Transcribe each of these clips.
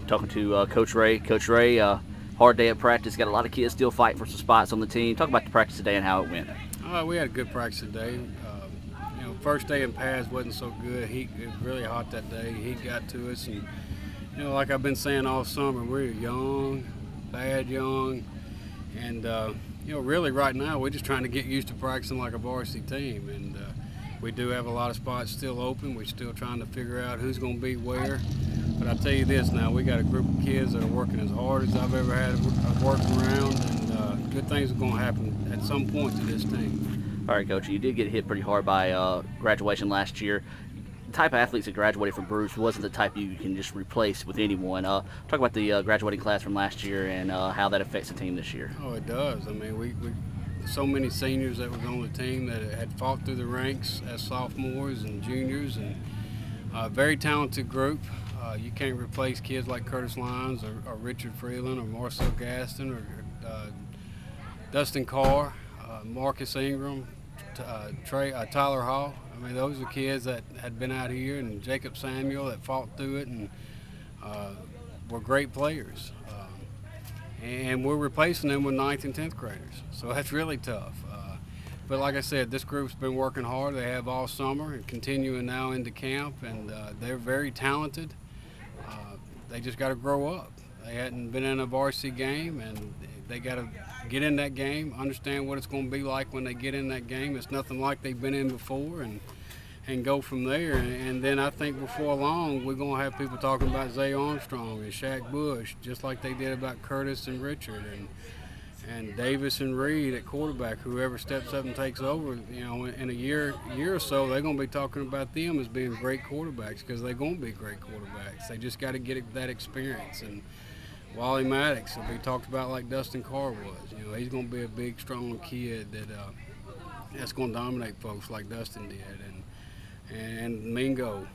talking to Coach Ray. Coach Ray, hard day at practice. Got a lot of kids still fighting for some spots on the team. Talk about the practice today and how it went. We had a good practice today. First day in pads wasn't so good. It was really hot that day. Heat got to us, and like I've been saying all summer, we're young, bad young, and really right now we're just trying to get used to practicing like a varsity team. And we do have a lot of spots still open. We're still trying to figure out who's going to be where. But I tell you this now, we got a group of kids that are working as hard as I've ever had working around, and good things are going to happen at some point to this team. All right, Coach, you did get hit pretty hard by graduation last year. The type of athletes that graduated from Bruce wasn't the type you can just replace with anyone. Talk about the graduating class from last year and how that affects the team this year. Oh, it does. I mean, we so many seniors that was on the team that had fought through the ranks as sophomores and juniors, and a very talented group. You can't replace kids like Curtis Lyons or Richard Freeland or Marcel Gaston or Dustin Carr, Marcus Ingram, Tyler Hall. I mean, those are kids that had been out here, and Jacob Samuel that fought through it and were great players. And we're replacing them with 9th and 10th graders, so that's really tough. But like I said, this group's been working hard. They have all summer and continuing now into camp, and they're very talented. They just got to grow up. They hadn't been in a varsity game, and they got to get in that game, understand what it's going to be like when they get in that game. It's nothing like they've been in before, and go from there. And then I think before long, we're going to have people talking about Zay Armstrong and Shaq Bush, just like they did about Curtis and Richard and Davis and Reed at quarterback. Whoever steps up and takes over, in a year or so, they're going to be talking about them as being great quarterbacks, because they're going to be great quarterbacks. They just got to get that experience. And Wally Maddox will be talked about like Dustin Carr was. He's going to be a big, strong kid that's going to dominate folks like Dustin did. And Mingo,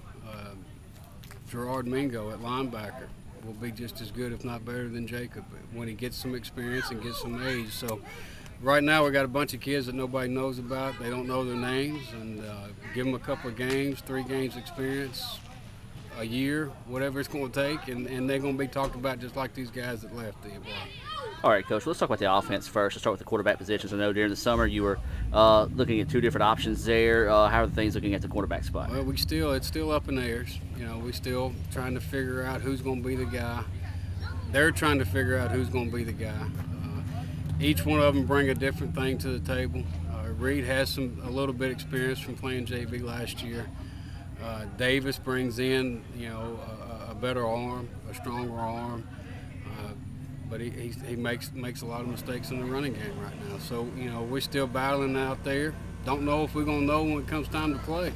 Gerard Mingo at linebacker will be just as good, if not better, than Jacob when he gets some experience and gets some age. So right now we got a bunch of kids that nobody knows about. They don't know their names, and give them a couple of games, 3 games experience, a year, whatever it's going to take, and they're going to be talked about just like these guys that left the block. All right, Coach, let's talk about the offense first. Let's start with the quarterback positions. I know during the summer you were looking at 2 different options there. How are the things looking at the quarterback spot? Well, it's still up in the air. We still trying to figure out who's going to be the guy. They're trying to figure out who's going to be the guy. Each one of them bring a different thing to the table. Reed has a little bit experience from playing JV last year. Davis brings in, a better arm, a stronger arm. But he makes a lot of mistakes in the running game right now. So, we're still battling out there. Don't know if we're going to know when it comes time to play.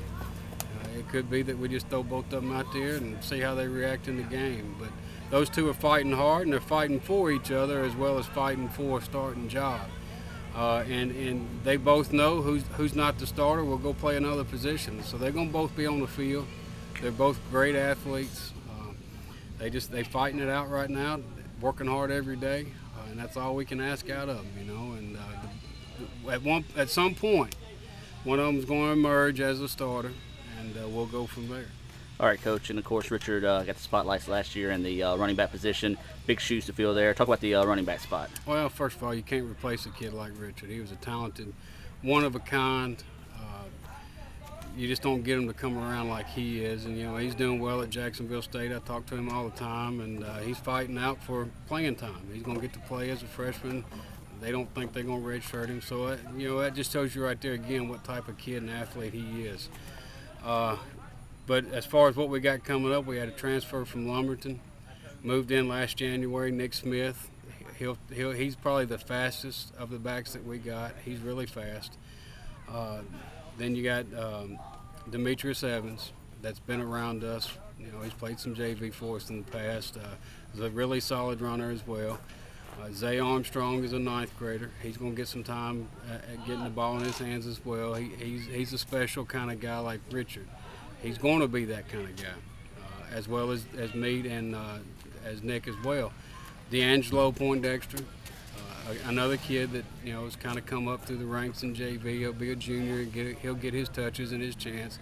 It could be that we just throw both of them out there and see how they react in the game. But those two are fighting hard, and they're fighting for each other as well as fighting for a starting job. And they both know who's not the starter will go play another position. So they're going to both be on the field. They're both great athletes. They fighting it out right now, working hard every day, and that's all we can ask out of them, And at some point, one of them is going to emerge as a starter, and we'll go from there. All right, Coach, and of course Richard got the spotlights last year in the running back position. Big shoes to fill there. Talk about the running back spot. Well, first of all, you can't replace a kid like Richard. He was a talented, one of a kind. You just don't get him to come around like he is, and he's doing well at Jacksonville State. I talk to him all the time, and he's fighting out for playing time. He's going to get to play as a freshman. They don't think they're going to redshirt him, so that just tells you right there again what type of kid and athlete he is. But as far as what we got coming up, we had a transfer from Lumberton, moved in last January, Nick Smith. He's probably the fastest of the backs that we got. He's really fast. Then you got Demetrius Evans that's been around us. He's played some JV for us in the past. He's a really solid runner as well. Zay Armstrong is a 9th grader. He's going to get some time at getting the ball in his hands as well. He's a special kind of guy like Richard. He's going to be that kind of guy, as well as Meade and as Nick as well. D'Angelo Poindexter, another kid that has kind of come up through the ranks in JV. He'll be a junior and he'll get his touches and his chance.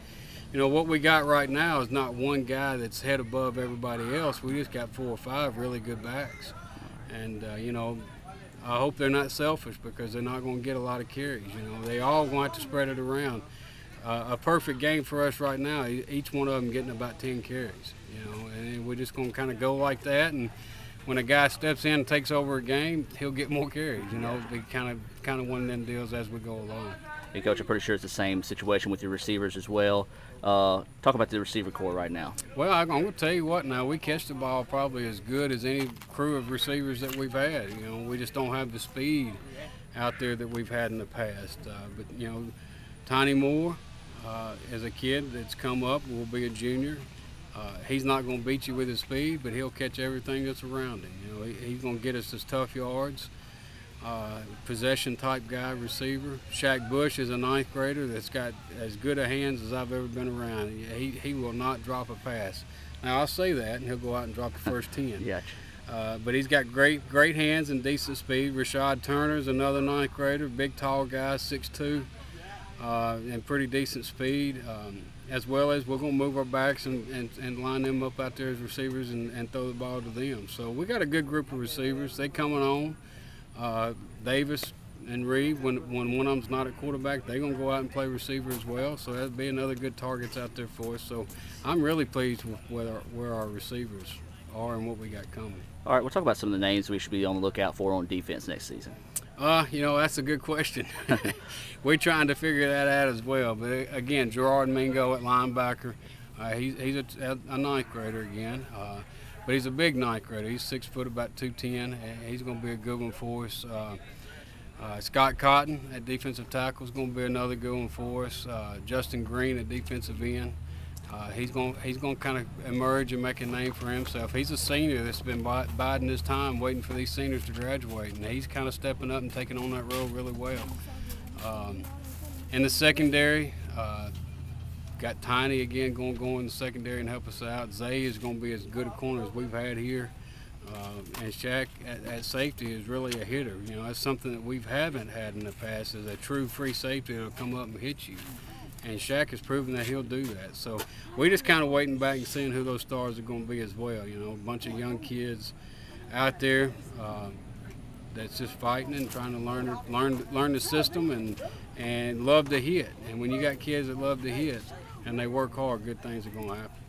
you know, what we got right now is not one guy that's head above everybody else. We just got 4 or 5 really good backs. And, you know, I hope they're not selfish because they're not going to get a lot of carries. You know, they all want to spread it around. A perfect game for us right now, each one of them getting about 10 carries, you know, and we're just going to kind of go like that. And when a guy steps in and takes over a game, he'll get more carries, you know. Be kind of one of them deals as we go along. Hey, Coach, I'm pretty sure it's the same situation with your receivers as well. Talk about the receiver core right now. Well, I'm going to tell you what now, we catch the ball probably as good as any crew of receivers that we've had. You know, we just don't have the speed out there that we've had in the past. But, you know, Tiny Moore, as a kid that's come up, will be a junior. He's not going to beat you with his speed, but he'll catch everything that's around him. You know, he's going to get us his tough yards. Possession type guy, receiver. Shaq Bush is a 9th grader that's got as good a hands as I've ever been around. He will not drop a pass. Now I'll say that, and he'll go out and drop the first 10. Gotcha. But he's got great hands and decent speed. Rashad Turner's another 9th grader, big tall guy, 6'2", and pretty decent speed. As well as we're going to move our backs and line them up out there as receivers and throw the ball to them. So we got a good group of receivers. They coming on. Davis and Reed, when one of them's not at quarterback, they're going to go out and play receiver as well. So that'll be another good targets out there for us. So I'm really pleased with where our receivers are and what we got coming. All right, we'll talk about some of the names we should be on the lookout for on defense next season. You know, that's a good question. We're trying to figure that out as well. But again, Gerard Mingo at linebacker. He's a 9th grader again. But he's a big 9th grader. He's 6 foot, about 210. He's going to be a good one for us. Scott Cotton at defensive tackle is going to be another good one for us. Justin Green at defensive end. He's going to kind of emerge and make a name for himself. He's a senior that's been biding his time, waiting for these seniors to graduate, and he's kind of stepping up and taking on that role really well. In the secondary, got Tiny again going to go in the secondary and help us out. Zay is going to be as good a corner as we've had here. And Shaq at safety is really a hitter. You know, that's something that we haven't had in the past, is a true free safety that'll come up and hit you. And Shaq has proven that he'll do that. So we just kind of waiting back and seeing who those stars are going to be as well. You know, a bunch of young kids out there that's just fighting and trying to learn the system and love to hit. And when you got kids that love to hit and they work hard, good things are going to happen.